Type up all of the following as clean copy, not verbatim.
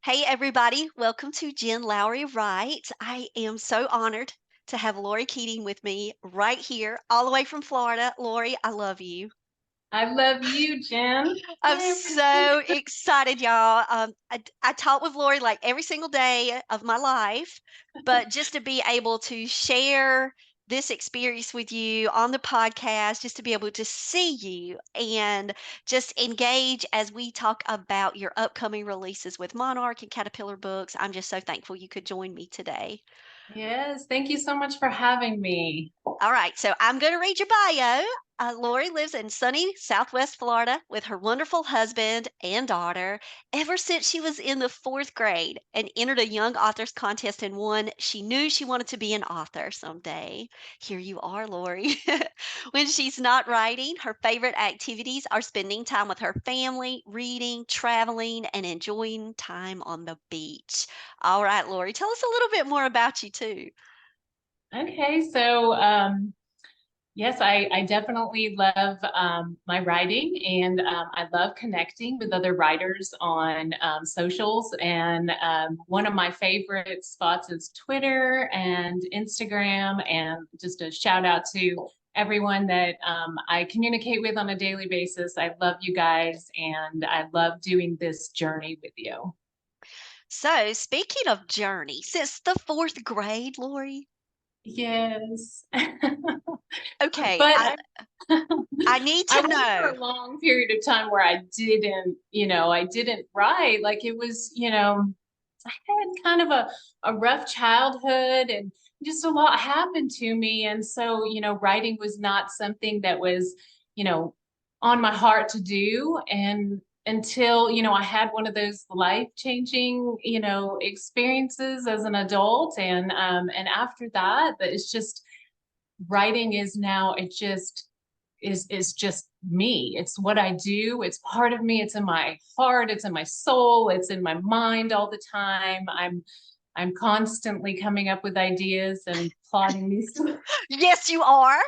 Hey, everybody. Welcome to Jen Lowry Writes. I am so honored to have Loir Keating with me right here, all the way from Florida. Lori, I love you. I love you, Jen. I'm Hi, everyone. so excited, y'all. I talk with Lori like every single day of my life, but just to be able to share this experience with you on the podcast, just to be able to see you and just engage as we talk about your upcoming releases with Monarch and Caterpillar Books. I'm just so thankful you could join me today. Yes, thank you so much for having me. All right, so I'm going to read your bio. Lori lives in sunny Southwest Florida with her wonderful husband and daughter ever since she was in the fourth grade and entered a young authors contest and won. She knew she wanted to be an author someday. Here you are, Lori. When she's not writing, her favorite activities are spending time with her family, reading, traveling, and enjoying time on the beach. All right, Lori, tell us a little bit more about you, too. Okay, so yes, I definitely love my writing, and I love connecting with other writers on socials. And one of my favorite spots is Twitter and Instagram. And just a shout out to everyone that I communicate with on a daily basis. I love you guys, and I love doing this journey with you. So, speaking of journey, since the fourth grade, Lori, Yes. okay, But I need I to went for know. a long period of time where I didn't write. Like it was, I had kind of a rough childhood and just a lot happened to me. And so, writing was not something that was, you know, on my heart to do. And until, I had one of those life-changing, experiences as an adult. And after that, it's just writing is now it just is just me. It's what I do. It's part of me. It's in my heart. It's in my soul. It's in my mind all the time. I'm constantly coming up with ideas and plotting these. Yes, you are.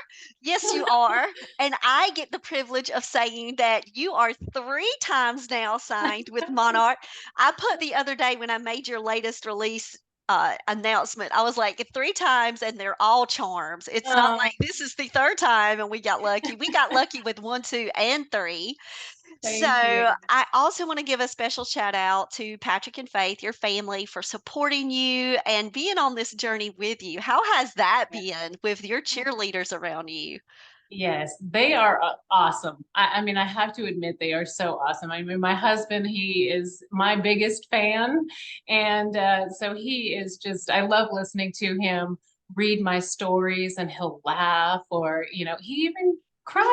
Yes, you are. And I get the privilege of saying that you are three times now signed with Monarch. I put the other day when I made your latest release announcement, I was like, three times and they're all charms. It's not Oh, like this is the third time and we got lucky. We got lucky with one, two, and three. So thank you. I also want to give a special shout out to Patrick and Faith, your family, for supporting you and being on this journey with you. How has that been with your cheerleaders around you? Yes, they are awesome. I mean, I have to admit they are so awesome. I mean, my husband, he is my biggest fan. And so he is just, I love listening to him read my stories and he'll laugh or, he even cries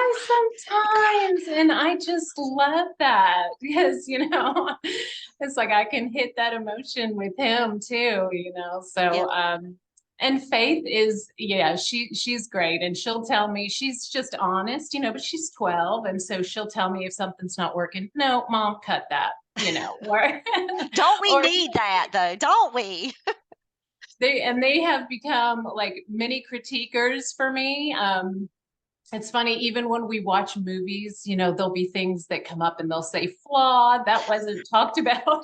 sometimes. And I just love that because, it's like I can hit that emotion with him too, Yeah. and Faith is, yeah, she's great. And she'll tell me she's just honest, but she's 12. And so she'll tell me if something's not working. No, mom, cut that, or Don't we or need that though? Don't we? they have become like mini critiquers for me. It's funny, even when we watch movies, there'll be things that come up and they'll say flawed, that wasn't talked about.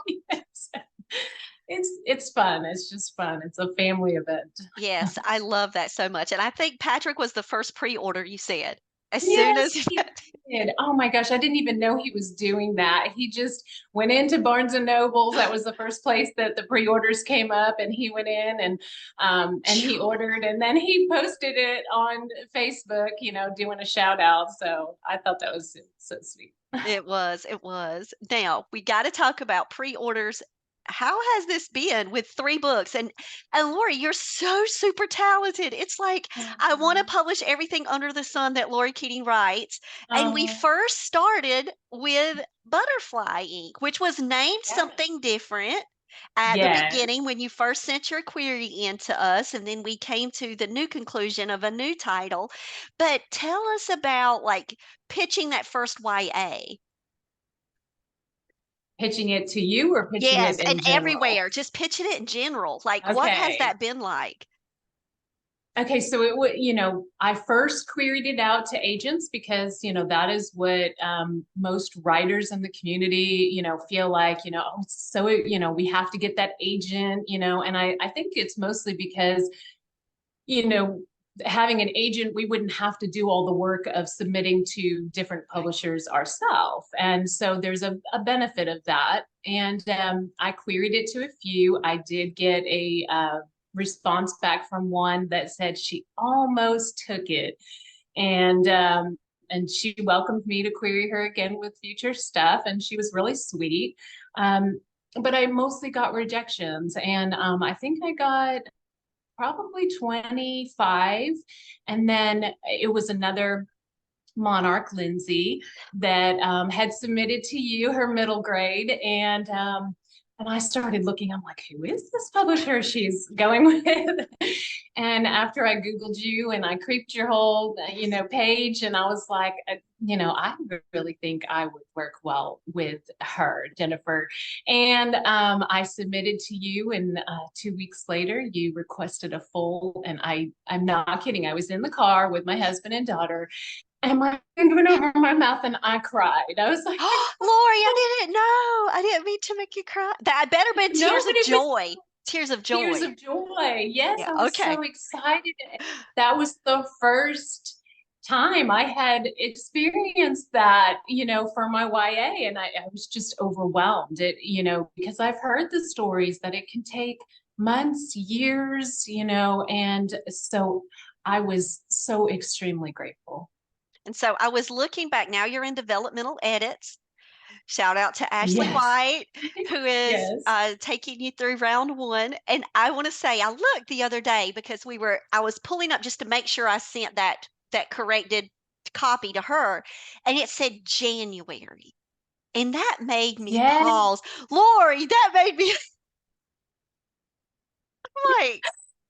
It's fun. It's just fun. It's a family event. Yes, I love that so much. And I think Patrick was the first pre-order you said. As soon Yes, as he did. Oh my gosh, I didn't even know he was doing that. He just went into Barnes and Nobles. That was the first place that the pre-orders came up, and he went in and he ordered, and then he posted it on Facebook, doing a shout out. So I thought that was so sweet. it was, it was. Now, we gotta talk about pre-orders. How has this been with 3 books? And Lori, you're so super talented. It's like I wanna publish everything under the sun that Lori Keating writes, and we Um, first started with Butterfly Ink, which was named yes. something different at the Yes. beginning when you first sent your query in to us, and then we came to the new conclusion of a new title. But tell us about, like, pitching that first YA. Pitching it to you or pitching it Yes, in and general? everywhere, just pitching it in general. Like, what has Okay. that been like? Okay, so it would, I first queried it out to agents because, that is what most writers in the community, feel like, oh, so, we have to get that agent, and I think it's mostly because, you know, having an agent, we wouldn't have to do all the work of submitting to different Right. publishers ourselves. And so there's a benefit of that. And I queried it to a few. I did get a response back from one that said she almost took it. And she welcomed me to query her again with future stuff. And she was really sweet. Um, but I mostly got rejections. And I think I got probably 25. And then it was another Monarch, Lindsay, that had submitted to you her middle grade. And I started looking, I'm like, who is this publisher she's going with? And after I Googled you and I creeped your whole, page, and I was like, I really think I would work well with her, Jennifer. And I submitted to you, and 2 weeks later, you requested a full, and I'm not kidding. I was in the car with my husband and daughter, and my hand went over my mouth and I cried. I was like, Oh, Lori, I didn't know. I didn't mean to make you cry. That better been no, tears but of it was joy. Tears of tears joy. of joy. Yes, Yeah. I was Okay. so excited. That was the first time I had experienced that, for my YA. And I was just overwhelmed because I've heard the stories that it can take months, years, and so I was so extremely grateful. And so I was looking back. Now you're in developmental edits. Shout out to Ashley Yes. White, who is Yes. taking you through round one. And I want to say, I looked the other day because I was pulling up just to make sure I sent that corrected copy to her, and it said January, and that made me Yes. pause. Lori, that made me like,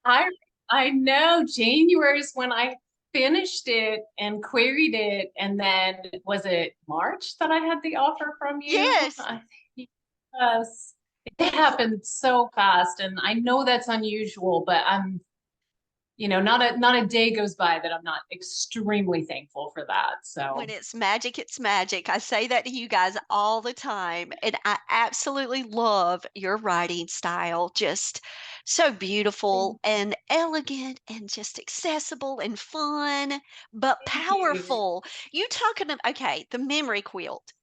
I I know January is when I finished it and queried it, and then was it March that I had the offer from you? yes. Yes, it happened so fast, and I know that's unusual, but I'm, not a day goes by that I'm not extremely thankful for that. When So it's magic, it's magic. I say that to you guys all the time, and I absolutely love your writing style. Just so beautiful and elegant and just accessible and fun, but thank you. powerful. You talking of, okay, the memory quilt.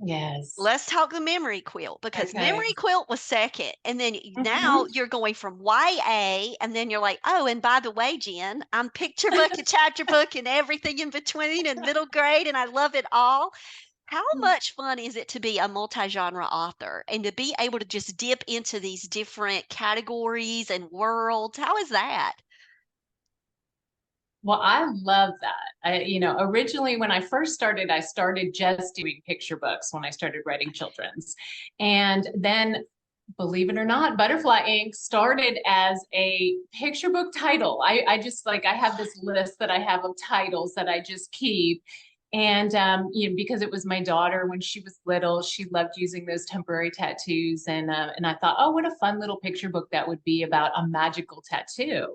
Yes. Let's talk the memory quilt because Okay. memory quilt was second. And then Hmm. now you're going from YA, and then you're like, oh, and by the way, Jen, I'm picture book and chapter book and everything in between and middle grade, and I love it all. How much fun is it to be a multi-genre author and to be able to just dip into these different categories and worlds? How is that? Well, I love that. Originally when I first started, I started just doing picture books when I started writing children's. And then, believe it or not, Butterfly Ink started as a picture book title. I just like, I have this list that I have of titles that I just keep. And because it was my daughter when she was little, she loved using those temporary tattoos, and I thought, oh, what a fun little picture book that would be about a magical tattoo.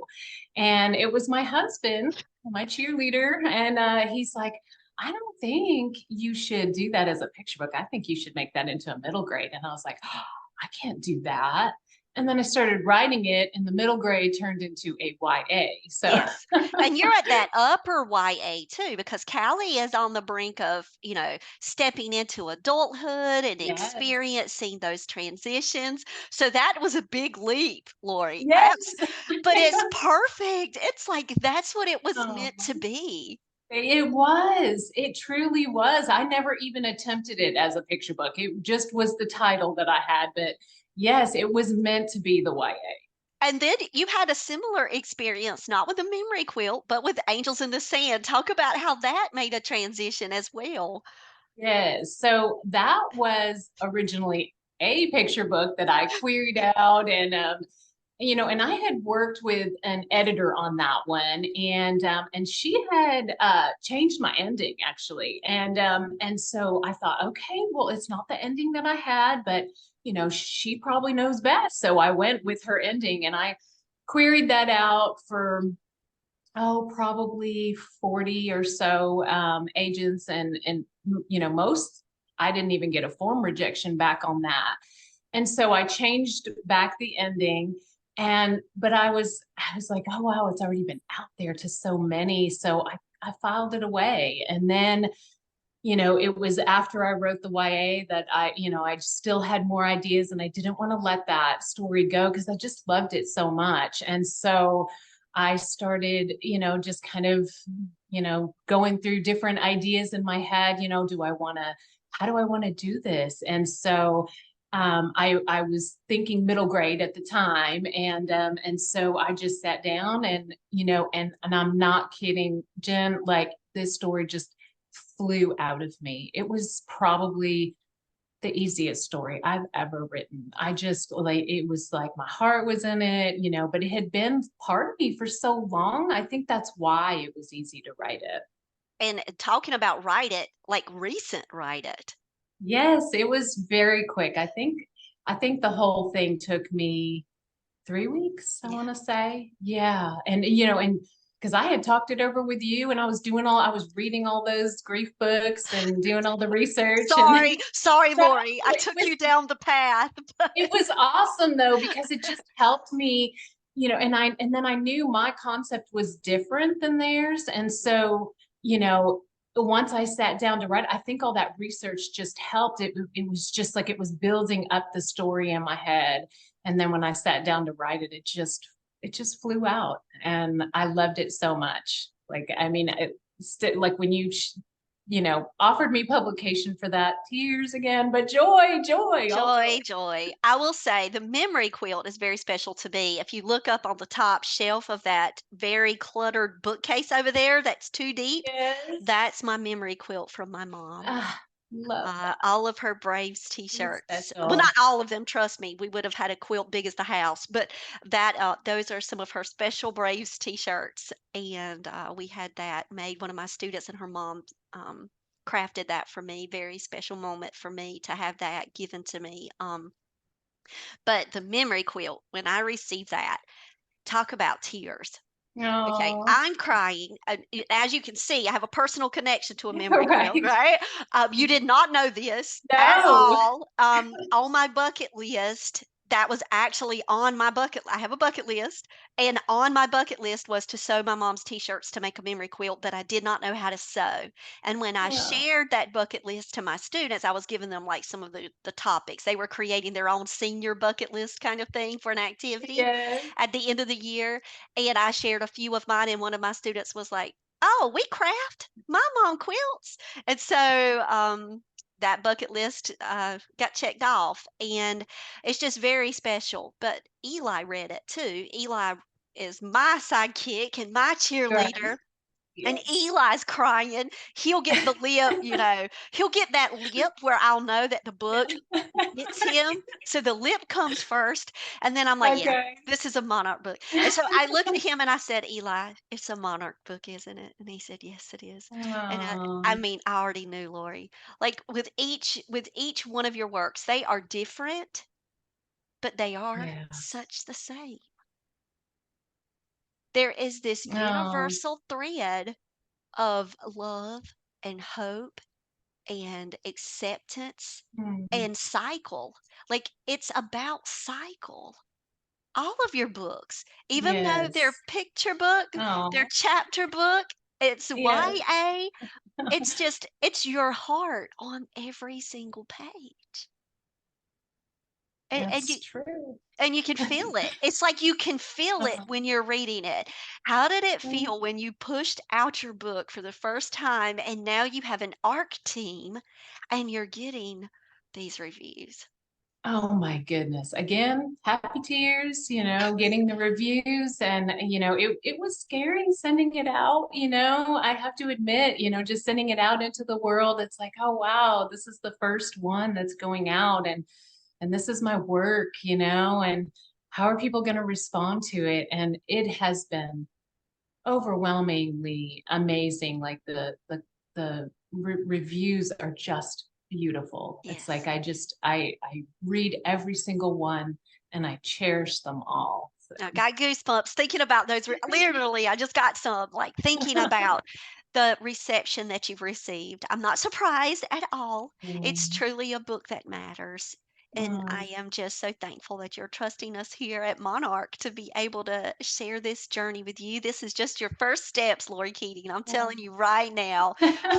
And it was my husband, my cheerleader, and he's like, I don't think you should do that as a picture book. I think you should make that into a middle grade. And I was like, oh, I can't do that. And then I started writing it, and the middle grade turned into a YA. So Yes. And you're at that upper YA too, because Callie is on the brink of, stepping into adulthood and yes, experiencing those transitions. So that was a big leap, Lori. yes. But it's perfect. It's like that's what it was Oh, meant to be. it was. It truly was. I never even attempted it as a picture book. It just was the title that I had. But yes, it was meant to be the YA. And then you had a similar experience, not with the memory quilt, but with Angels in the Sand. Talk about how that made a transition as well. Yes. So that was originally a picture book that I queried out, and I had worked with an editor on that one, and she had changed my ending actually. And so I thought, okay, well, it's not the ending that I had, but she probably knows best. So I went with her ending, and I queried that out for oh, probably 40 or so agents, and most, I didn't even get a form rejection back on that. And so I changed back the ending. And but I was like, oh wow, it's already been out there to so many. So I filed it away. And then, it was after I wrote the YA that I still had more ideas, and I didn't want to let that story go because I just loved it so much. And so I started, just kind of, going through different ideas in my head. How do I want to do this? And so I was thinking middle grade at the time, and so I just sat down, and and I'm not kidding, Jen, like this story just flew out of me. It was probably the easiest story I've ever written. I just like, it was like my heart was in it, but it had been part of me for so long. I think that's why it was easy to write it. And talking about write it, like recent write it. Yes, it was very quick. I think the whole thing took me 3 weeks, I Yeah. want to say. Yeah. And, and because I had talked it over with you, and I was reading all those grief books and doing all the research. And Sorry, no, Lori. I it took was, you down the path. it was awesome though, because it just helped me, and then I knew my concept was different than theirs. And so, you know, once I sat down to write, I think all that research just helped. It was just like it was building up the story in my head. And then when I sat down to write it, it just flew out, and I loved it so much. Like, I mean, like when offered me publication for that, tears again, but joy, joy, all Joy, joy. joy. I will say the memory quilt is very special to me. If you look up on the top shelf of that very cluttered bookcase over there that's too deep, Yes. that's my memory quilt from my mom. Ah, love that. All of her Braves It's t-shirts. Well, not special. all of them, trust me. We would have had a quilt big as the house, but those are some of her special Braves t-shirts. And we had that made. One of my students and her mom crafted that for me. Very special moment for me to have that given to me. But the memory quilt, when I received that, talk about tears. Okay, Oh, I'm crying. As you can see, I have a personal connection to a memory quilt, right. right? You did not know this at No. all. On my bucket list, that was actually on my bucket. I have a bucket list, and on my bucket list was to sew my mom's t-shirts to make a memory quilt, but I did not know how to sew. And when I No. shared that bucket list to my students, I was giving them like some of the topics. They were creating their own senior bucket list kind of thing for an activity Yes. at the end of the year, and I shared a few of mine, and one of my students was like, "Oh, we craft. My mom quilts." And so that bucket list got checked off, and it's just very special. But Eli read it too. Eli is my sidekick and my Right. cheerleader. And Yes. Eli's crying. He'll get the lip, he'll get that lip where I'll know that the book hits him. So the lip comes first, and then I'm like, "Yeah, Okay. this is a Monarch book." And so I looked at him and I said, "Eli, it's a Monarch book, isn't it?" And he said, "Yes, it is." And I Oh, mean, I already knew, Lori. Like with each one of your works, they are different, but they are yes. such the same. There is this Oh, universal thread of love and hope and acceptance mm, and cycle. Like it's about cycle. All of your books, even though they're yes. picture book, they're Oh, chapter book, it's yes. YA, it's your heart on every single page. And That's true. you can feel it. It's like you can feel it Uh, when you're reading it. How did it mm. feel when you pushed out your book for the first time and now you have an ARC team and you're getting these reviews? Oh my goodness. Again, happy tears, getting the reviews, and it was scary sending it out, I have to admit, just sending it out into the world. It's like, oh wow, this is the first one that's going out, and this is my work, and how are people going to respond to it? And it has been overwhelmingly amazing. Like the reviews are just beautiful. It's like Yes. I read every single one, and I cherish them all. I got goosebumps thinking about those. Literally, I just got some, like thinking about the reception that you've received. I'm not surprised at all. It's Mm, truly a book that matters. And I mm, am just so thankful that you're trusting us here at Monarch to be able to share this journey with you. This is just your first steps, Lori Keating. I'm telling you right now,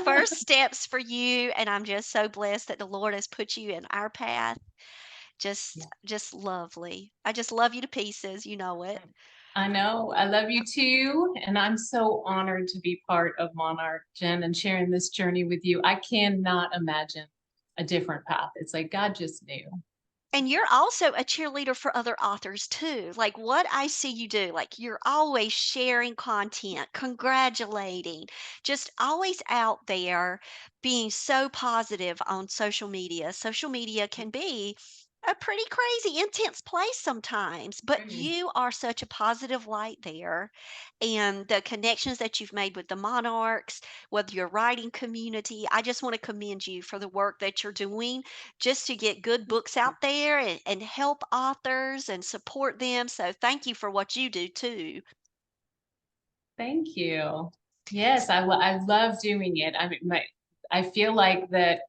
first steps for you. And I'm just so blessed that the Lord has put you in our path. Yeah. Just lovely. I just love you to pieces, you know it. I know. I love you too. And I'm so honored to be part of Monarch, Jen, and sharing this journey with you. I cannot imagine a different path. It's like God just knew. And you're also a cheerleader for other authors too. Like what I see you do, like you're always sharing content, congratulating, just always out there being so positive on social media. Social media can be a pretty crazy, intense place sometimes, but Mm. you are such a positive light there. And the connections that you've made with the monarchs, with your writing community, I just want to commend you for the work that you're doing just to get good books out there and help authors and support them. So thank you for what you do too. Thank you. Yes, I love doing it. I mean, I feel like that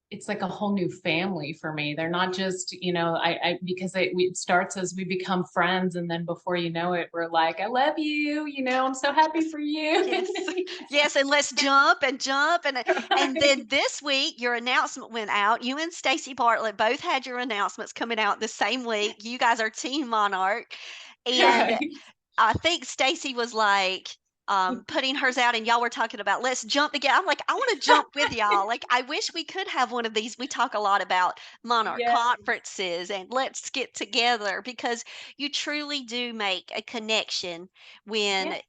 it's like a whole new family for me. They're not just, I because it starts as we become friends, and then before you know it, we're like, I love you. I'm so happy Yes. for you. Yes. Yes, and let's jump and jump and Right. then this week your announcement went out. You and Stacy Bartlett both had your announcements coming out the same week. You guys are Team Monarch. And Right. I think Stacy was like, putting hers out, and y'all were talking about let's jump together. I'm like, I want to jump with y'all. Like, I wish we could have one of these. We talk a lot about Monarch Yes. conferences and let's get together because you truly do make a connection when Yes.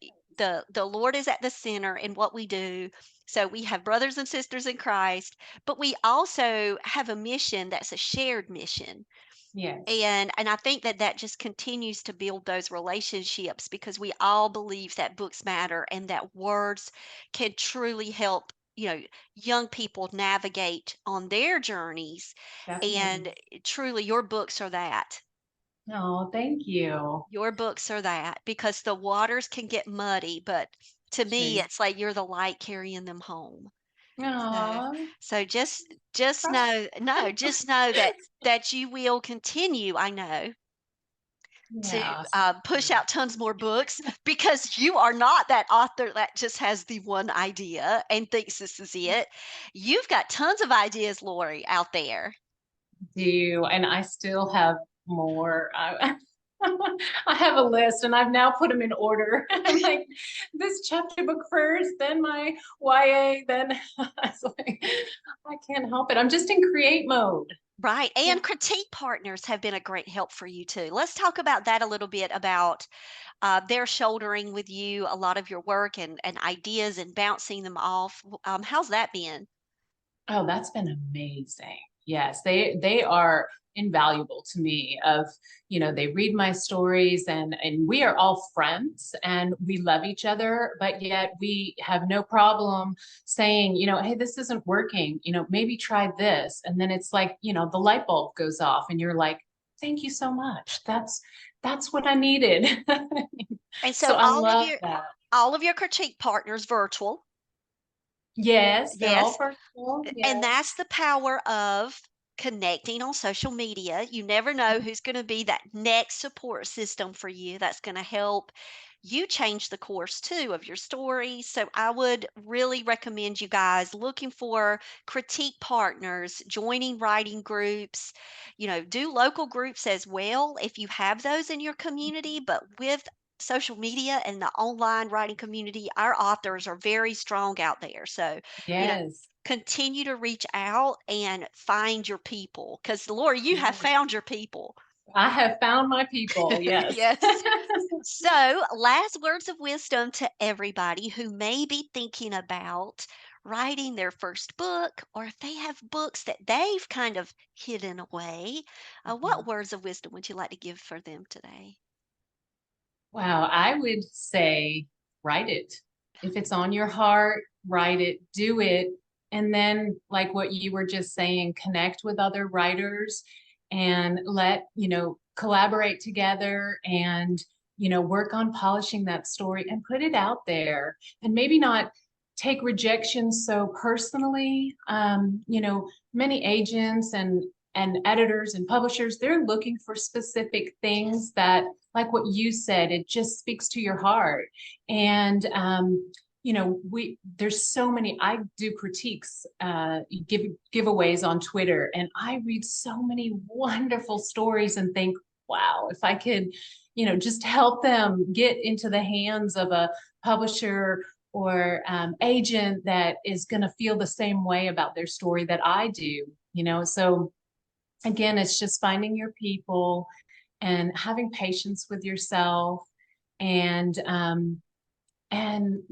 the Lord is at the center in what we do. So we have brothers and sisters in Christ, but we also have a mission that's a shared mission, Yes. and I think that that just continues to build those relationships because we all believe that books matter and that words can truly help, young people navigate on their journeys. Definitely. And truly, your books are that. Oh, thank you. Your books are that because the waters can get muddy, but to me, True. it's like you're the light carrying them home. So, Oh, so just know, no, just know that you will continue. I know to yeah. push out tons more books because you are not that author that just has the one idea and thinks this is it. You've got tons of ideas, Lori, out there. Do, and I still have more. I have a list, and I've now put them in order. I'm like, this chapter book first, then my YA, then I was like, I can't help it. I'm just in create mode. Right. Yeah. And critique partners have been a great help for you too. Let's talk about that a little bit about they're shouldering with you a lot of your work and ideas and bouncing them off. How's that been? Oh, that's been amazing. Yes, they are invaluable to me of, they read my stories, and we are all friends and we love each other, but yet we have no problem saying, hey, this isn't working, maybe try this. And then it's like, the light bulb goes off and you're like, thank you so much. That's what I needed. And So so I love that. all of your critique partners virtual. Yes, they're all Yes. virtual. And that's Yes. the power of connecting on social media. You never know who's going to be that next support system for you that's going to help you change the course too of your story. So I would really recommend you guys looking for critique partners, joining writing groups, do local groups as well if you have those in your community, but with social media and the online writing community, our authors are very strong out there. So, you know, Yes. continue to reach out and find your people because Laura, you have Yes. found your people. I have found my people, yes. Yes. So, last words of wisdom to everybody who may be thinking about writing their first book, or if they have books that they've kind of hidden away. What Mhm. words of wisdom would you like to give for them today? Wow, I would say write it. If it's on your heart, write it, do it. And then, like what you were just saying, connect with other writers and collaborate together and work on polishing that story and put it out there, and maybe not take rejection so personally. Many agents and editors and publishers, they're looking for specific Yes. things that, like what you said, it just speaks to your heart. And we there's so many. I do critiques, giveaways on Twitter, and I read so many wonderful stories and think, wow, if I could, just help them get into the hands of a publisher or agent that is going to feel the same way about their story that I do. So again, it's just finding your people and having patience with yourself, and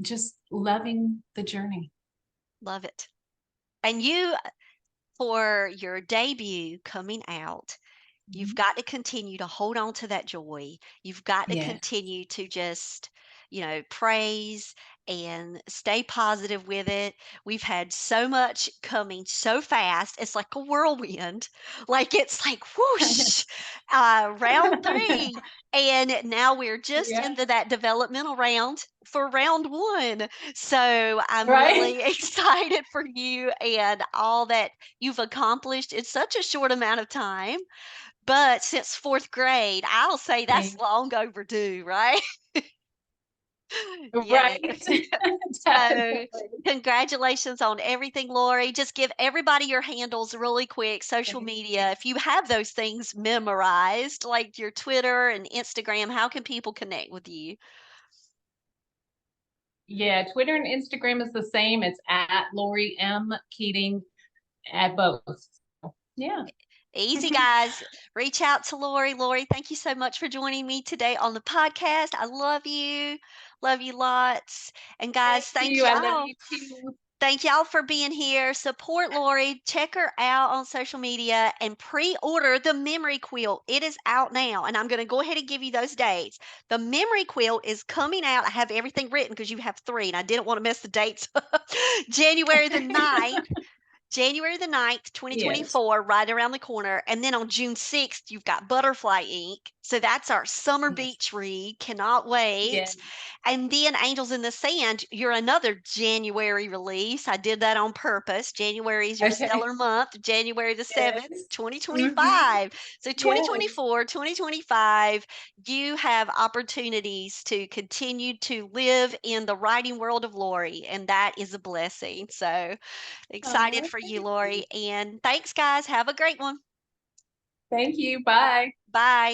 just loving the journey. Love it. And you, for your debut coming out, you've Mhm. got to continue to hold on to that joy. You've got to Yes. continue to just, praise and stay positive with it. We've had so much coming so fast. It's like a whirlwind. Like it's like whoosh, round three. And now we're just Yeah. into that developmental round for round one. So I'm Right. really excited for you and all that you've accomplished in such a short amount of time. But since 4th grade, I'll say that's Thanks. long overdue, right? Yes. Right. So, Definitely. congratulations on everything, Lori. Just give everybody your handles really quick, social Thank media. you. If you have those things memorized, like your Twitter and Instagram, how can people connect with you? Yeah, Twitter and Instagram is the same. It's at Lori M. Keating at both. Yeah. Easy, guys. Reach out to Lori. Lori, thank you so much for joining me today on the podcast. I love you. Love you lots. And guys, Thank thank you. I love y'all. you too. Thank y'all for being here. Support Lori. Check her out on social media and pre-order the memory quilt. It is out now, and I'm going to go ahead and give you those dates. The memory quilt is coming out. I have everything written because you have three, and I didn't want to mess the dates up. January the 9th. January the 9th, Yes. 2024, right around the corner. And then on June 6th, you've got Butterfly Ink. So that's our summer Yes. beach read. Cannot wait. Yes. And then Angels in the Sand, you're another January release. I did that on purpose. January is your Okay. stellar month, January the 7th. Yes. Mm-hmm. 2025. So Yes. 2024, 2025, you have opportunities to continue to live in the writing world of Lori, and that is a blessing. So excited Oh, for you, thank Lori. you. And thanks, guys. Have a great one. Thank you. Bye. Bye.